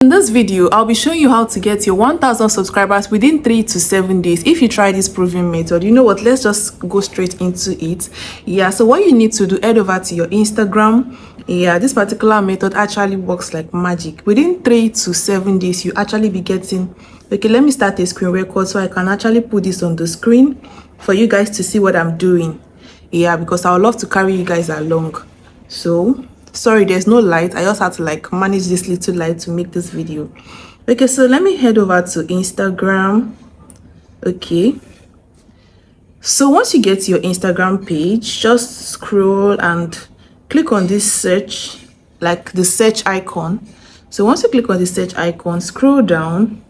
In this video, I'll be showing you how to get your 1000 subscribers within 3 to 7 days if you try this proven method. You know what, let's just go straight into it. Yeah, so what you need to do, head over to your Instagram. Yeah, this particular method actually works like magic. Within 3 to 7 days, you actually be getting... Okay, let me start a screen record so I can actually put this on the screen for you guys to see what I'm doing. Yeah, because I would love to carry you guys along. So sorry, there's no light. I just had to like manage this little light to make this video. Okay, so let me head over to Instagram. Okay, so once you get to your Instagram page, just scroll and click on this search, like the search icon. So once you click on the search icon, scroll down.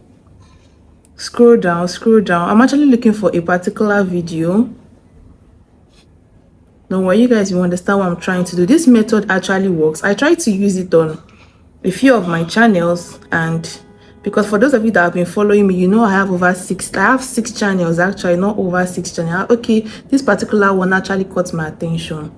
I'm actually looking for a particular video. Don't worry, you guys will understand what I'm trying to do. This method actually works. I try to use it on a few of my channels, and because for those of you that have been following me, you know I have 6 channels, actually, not over 6 channels. Okay, this particular one actually caught my attention.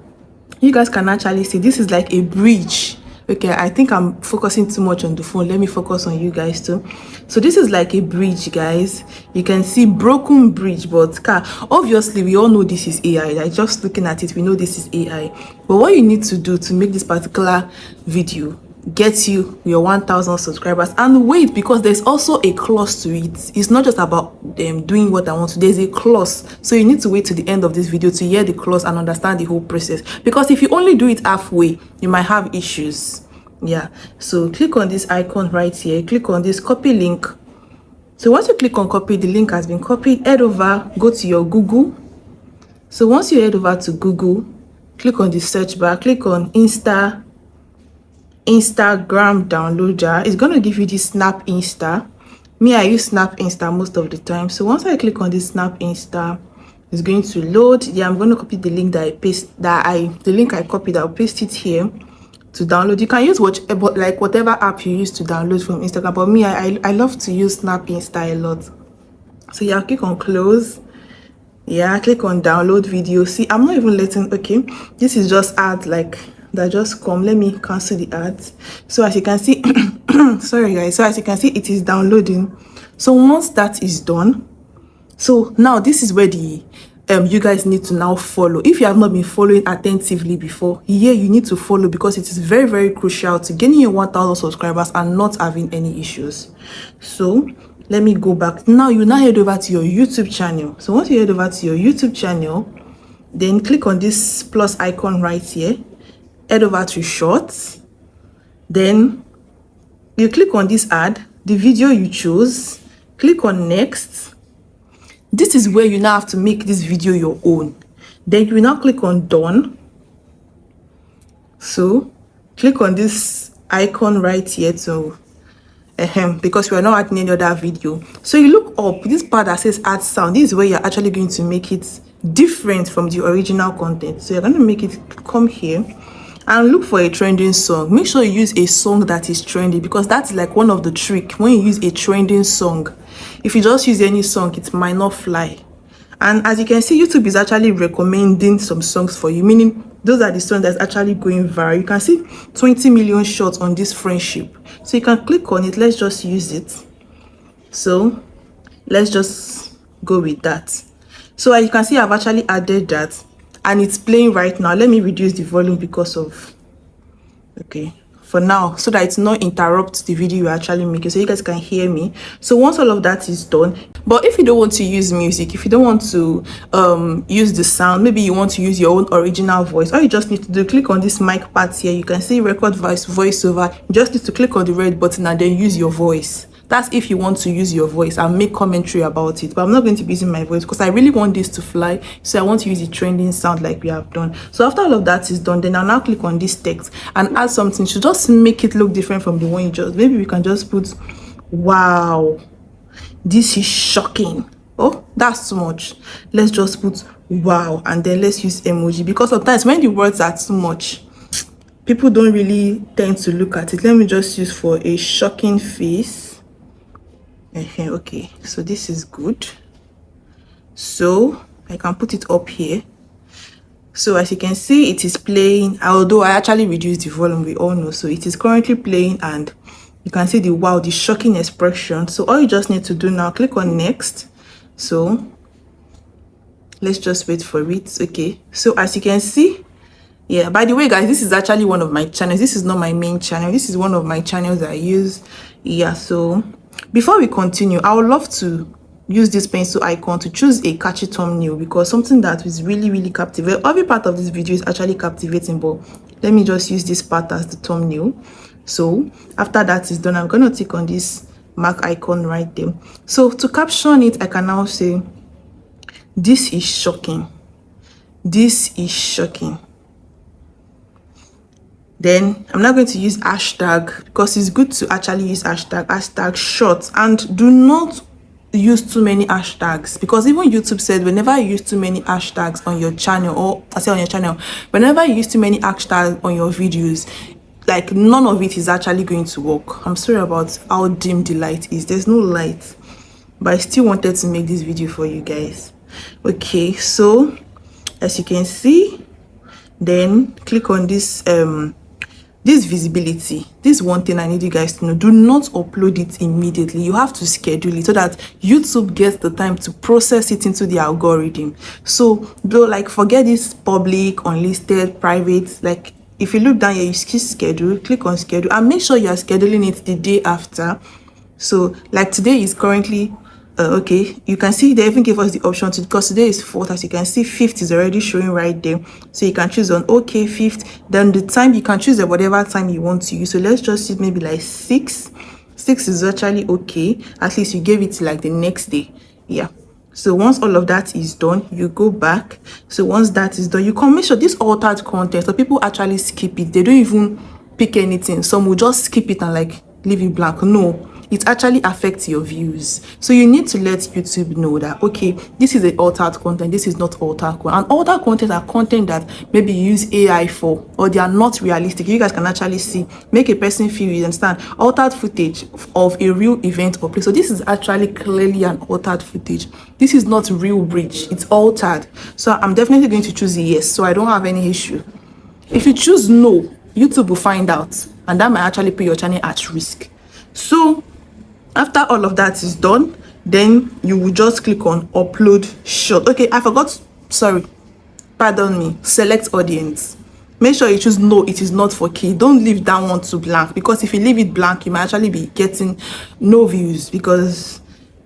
You guys can actually see this is like a bridge. Okay, I think I'm focusing too much on the phone. Let me focus on you guys too. So this is like a bridge, guys. You can see broken bridge, but obviously we all know this is AI. Like just looking at it, we know this is AI. But what you need to do to make this particular video get you your 1000 subscribers, and wait, because there's also a clause to it. It's not just about them doing what I want to. There's a clause, so you need to wait to the end of this video to hear the clause and understand the whole process, because if you only do it halfway, you might have issues. Yeah, so click on this icon right here, click on this copy link. So once you click on copy, the link has been copied. Head over, go to your Google. So once you head over to Google, click on the search bar, click on Instagram downloader. It's going to give you this Snap Insta. Me, I use Snap Insta most of the time. So once I click on this Snap Insta, it's going to load. Yeah, I'm going to copy the link that the link I copied. I'll paste it here to download. You can use whatever app you use to download from Instagram, but me, I love to use Snap Insta a lot. So yeah, click on close. Yeah, click on download video. See, I'm not even letting... Okay, this is just ads like that just come. Let me cancel the ads. So as you can see sorry guys, so as you can see, it is downloading. So once that is done, so now this is where the you guys need to now follow. If you have not been following attentively before, yeah, you need to follow, because it is very, very crucial to getting your 1000 subscribers and not having any issues. So let me go back. Now you now head over to your YouTube channel. So once you head over to your YouTube channel, then click on this plus icon right here, head over to shorts, then you click on this ad, the video you choose, click on next. This is where you now have to make this video your own. Then you will now click on done. So click on this icon right here to because we are not adding any other video. So you look up this part that says add sound. This is where you're actually going to make it different from the original content. So you're going to make it come here and look for a trending song. Make sure you use a song that is trendy, because that's like one of the trick when you use a trending song. If you just use any song, it might not fly. And as you can see, YouTube is actually recommending some songs for you, meaning those are the songs that's actually going viral. You can see 20 million shots on this friendship, so you can click on it. Let's just use it. So let's just go with that. So as you can see, I've actually added that and it's playing right now. Let me reduce the volume because of for now, so that it's not interrupt the video you're actually making, so you guys can hear me. So once all of that is done, but if you don't want to use music, if you don't want to use the sound, maybe you want to use your own original voice, all you just need to do, click on this mic part here. You can see record voiceover. You just need to click on the red button and then use your voice. That's if you want to use your voice and make commentary about it. But I'm not going to be using my voice because I really want this to fly. So I want to use the trending sound like we have done. So after all of that is done, then I'll now click on this text and add something to just make it look different from the one you just... Maybe we can just put, wow, this is shocking. Oh, that's too much. Let's just put wow, and then let's use emoji, because sometimes when the words are too much, people don't really tend to look at it. Let me just use for a shocking face. Okay, so this is good. So I can put it up here. So as you can see, it is playing, although I actually reduced the volume, we all know. So it is currently playing and You can see the wow, the shocking expression. So all you just need to do now, click on next. So let's just wait for it. Okay, so as you can see, yeah, by the way guys, this is actually one of my channels. This is not my main channel, this is one of my channels that I use. Yeah, so before we continue, I would love to use this pencil icon to choose a catchy thumbnail, because something that is really captivating. Every part of this video is actually captivating, but let me just use this part as the thumbnail. So after that is done, I'm going to click on this mark icon right there. So to caption it, I can now say, this is shocking, this is shocking. Then I'm not going to use hashtag, because it's good to actually use hashtag short, and do not use too many hashtags, because even YouTube said whenever you use too many hashtags on your channel, or I say on your channel, whenever you use too many hashtags on your videos, like none of it is actually going to work. I'm sorry about how dim the light is, there's no light, but I still wanted to make this video for you guys. Okay, so as you can see, then click on this this visibility. This one thing I need you guys to know: do not upload it immediately. You have to schedule it so that YouTube gets the time to process it into the algorithm. So though, like, forget this public, unlisted, private. Like, if you look down here, you schedule, click on schedule, and make sure you are scheduling it the day after. So like today is currently okay, you can see they even give us the option to, because today is 4th, as you can see 5th is already showing right there. So you can choose on okay 5th, then the time you can choose whatever time you want to use. So let's just use maybe like 6 is actually okay. At least you gave it like the next day. Yeah, so once all of that is done, you go back. So once that is done, you can make sure this altered content, so people actually skip it, they don't even pick anything. Some will just skip it and like leave it blank. No, it actually affects your views. So you need to let YouTube know that, okay, this is an altered content, this is not altered content. And altered content are content that maybe you use AI for, or they are not realistic. You guys can actually see, make a person feel, you understand, altered footage of a real event or place. So this is actually clearly an altered footage. This is not real bridge, it's altered. So I'm definitely going to choose yes, so I don't have any issue. If you choose no, YouTube will find out, and that might actually put your channel at risk. So after all of that is done, then you will just click on upload short. Okay, I forgot, sorry, pardon me, select audience. Make sure you choose no, it is not for kids. Don't leave that one to blank, because if you leave it blank, you might actually be getting no views, because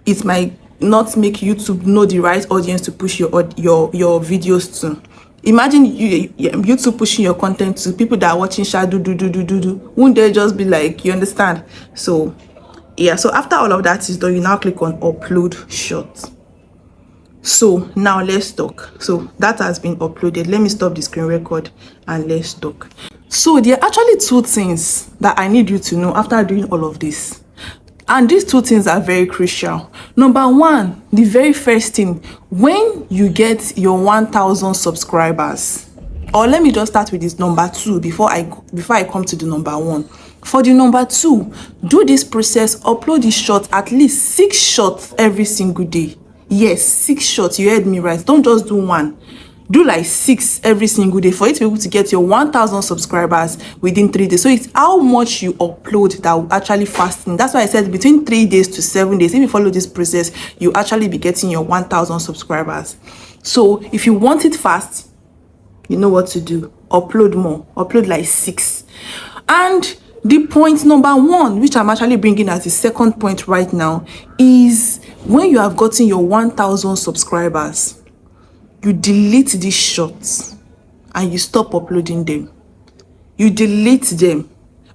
it might not make YouTube know the right audience to push your videos to. Imagine YouTube pushing your content to people that are watching shadow do. Won't they just be like, you understand? So yeah, so after all of that is done, you now click on upload short. So now let's talk. So that has been uploaded. Let me stop the screen record and let's talk. So there are actually 2 things that I need you to know after doing all of this, and these 2 things are very crucial. Number 1, the very first thing, when you get your 1,000 subscribers, or let me just start with this number 2 before I come to the number 1. For the number 2, do this process, upload this short, at least 6 shots every single day. Yes, 6 shots, you heard me right. Don't just do 1. Do like 6 every single day for you to be able to get your 1,000 subscribers within 3 days. So it's how much you upload that will actually fasten. That's why I said between 3 days to 7 days. If you follow this process, you actually be getting your 1,000 subscribers. So if you want it fast, you know what to do. Upload more. Upload like 6. And the point number 1, which I'm actually bringing as the second point right now, is when you have gotten your 1,000 subscribers, you delete these shorts and you stop uploading them. You delete them,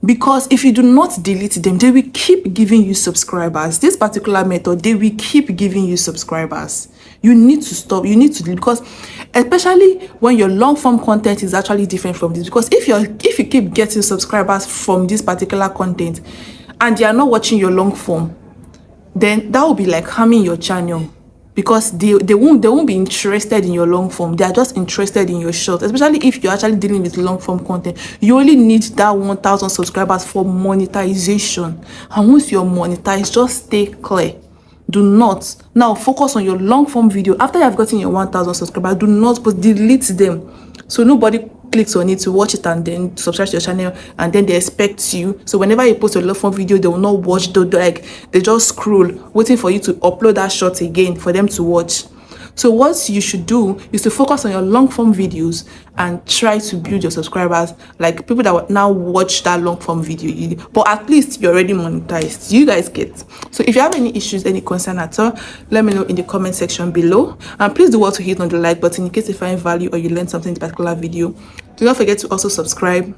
because if you do not delete them, they will keep giving you subscribers. This particular method, they will keep giving you subscribers. You need to stop. You need to, because especially when your long form content is actually different from this, because if you keep getting subscribers from this particular content and they are not watching your long form, then that will be like harming your channel, because they won't be interested in your long form. They are just interested in your short. Especially if you're actually dealing with long form content, you only need that 1,000 subscribers for monetization. And once you're monetized, just stay clear. Do not now focus on your long form video. After you have gotten your 1,000 subscribers, do not delete them, so nobody clicks on it to watch it and then subscribe to your channel, and then they expect you. So whenever you post a love form video, they will not watch. They just scroll waiting for you to upload that short again for them to watch. So what you should do is to focus on your long form videos and try to build your subscribers, like people that will now watch that long form video. But at least you're already monetized. You guys get. So if you have any issues, any concern at all, let me know in the comment section below. And please do want to hit on the like button in case you find value or you learn something in this particular video. Do not forget to also subscribe.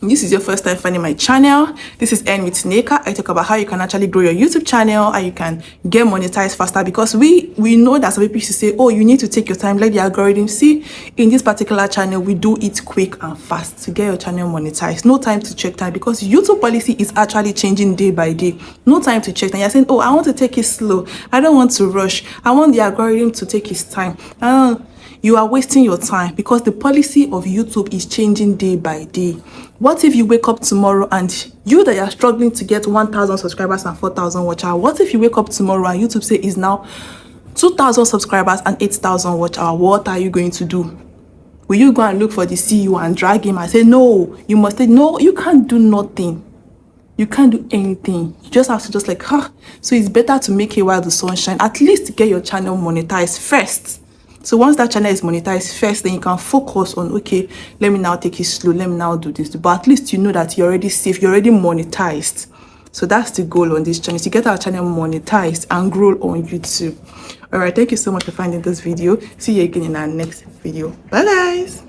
This is your first time finding my channel. This is N with Nneka. I talk about how you can actually grow your YouTube channel, how you can get monetized faster, because we know that some people used to say, oh, you need to take your time, let the algorithm see. In this particular channel, we do it quick and fast to get your channel monetized. No time to check time, because YouTube policy is actually changing day by day. No time to check time. You're saying, oh, I want to take it slow, I don't want to rush, I want the algorithm to take its time. You are wasting your time, because the policy of YouTube is changing day by day. What if you wake up tomorrow and you that are struggling to get 1,000 subscribers and 4,000 watch hours? What if you wake up tomorrow and YouTube say is now 2,000 subscribers and 8,000 watch hours? What are you going to do? Will you go and look for the CEO and drag him and say, no, you must say, no, you can't do nothing. You can't do anything. You just have to just like, So it's better to make it while the sun shines. At least get your channel monetized first. So once that channel is monetized first, then you can focus on, okay, let me now take it slow, let me now do this. But at least you know that you're already safe, you're already monetized. So that's the goal on this channel, to get our channel monetized and grow on YouTube. All right, thank you so much for finding this video. See you again in our next video. Bye guys.